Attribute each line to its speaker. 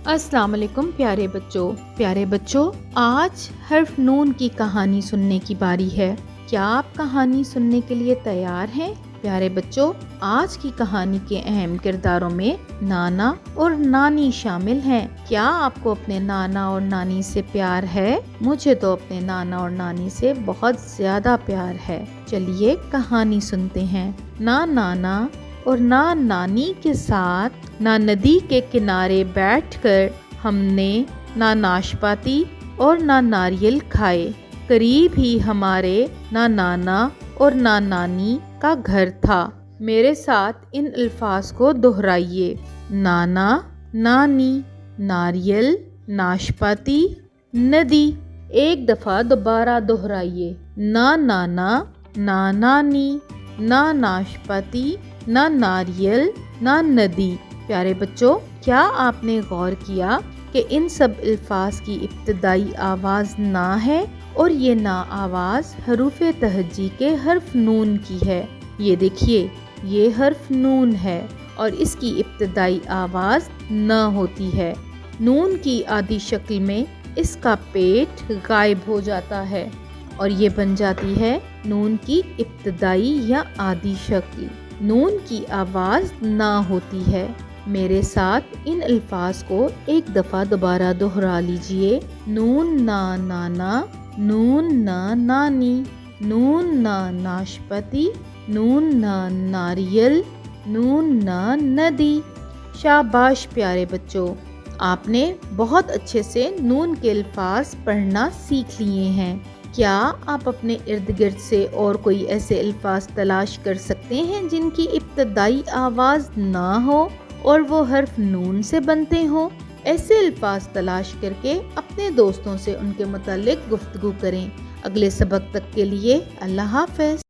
Speaker 1: السلام علیکم پیارے بچوں آج حرف نون کی کہانی سننے کی باری ہے۔ کیا آپ کہانی سننے کے لیے تیار ہیں؟ پیارے بچوں، آج کی کہانی کے اہم کرداروں میں نانا اور نانی شامل ہیں۔ کیا آپ کو اپنے نانا اور نانی سے پیار ہے؟ مجھے تو اپنے نانا اور نانی سے بہت زیادہ پیار ہے۔ چلیے کہانی سنتے ہیں۔ نہ نانا اور نہ نانی کے ساتھ نہ ندی کے کنارے بیٹھ کر ہم نے نہ ناشپاتی اور نہ ناریل کھائے۔ قریب ہی ہمارے نہ نانا اور نہ نانی کا گھر تھا۔ میرے ساتھ ان الفاظ کو دہرائیے: نانا، نانی، ناریل، ناشپاتی، ندی۔ ایک دفعہ دوبارہ دہرائیے: نہ نانا، نہ نانی، نہ ناشپاتی، نہ ناریل، نہ ندی۔ پیارے بچوں، کیا آپ نے غور کیا کہ ان سب الفاظ کی ابتدائی آواز نا ہے اور یہ نا آواز حروف تہجی کے حرف نون کی ہے؟ یہ دیکھیے، یہ حرف نون ہے اور اس کی ابتدائی آواز ن ہوتی ہے۔ نون کی آدھی شکل میں اس کا پیٹ غائب ہو جاتا ہے اور یہ بن جاتی ہے نون کی ابتدائی یا آدھی شکل۔ نون کی آواز نا ہوتی ہے۔ میرے ساتھ ان الفاظ کو ایک دفعہ دوبارہ دہرا لیجئے: نون نا نانا، نون نا نانی، نون نا ناشپاتی، نون نا ناریل، نون نا ندی۔ شاباش پیارے بچوں، آپ نے بہت اچھے سے نون کے الفاظ پڑھنا سیکھ لیے ہیں۔ کیا آپ اپنے ارد گرد سے اور کوئی ایسے الفاظ تلاش کر سکتے ہیں جن کی ابتدائی آواز نہ ہو اور وہ حرف نون سے بنتے ہوں؟ ایسے الفاظ تلاش کر کے اپنے دوستوں سے ان کے متعلق گفتگو کریں۔ اگلے سبق تک کے لیے اللہ حافظ۔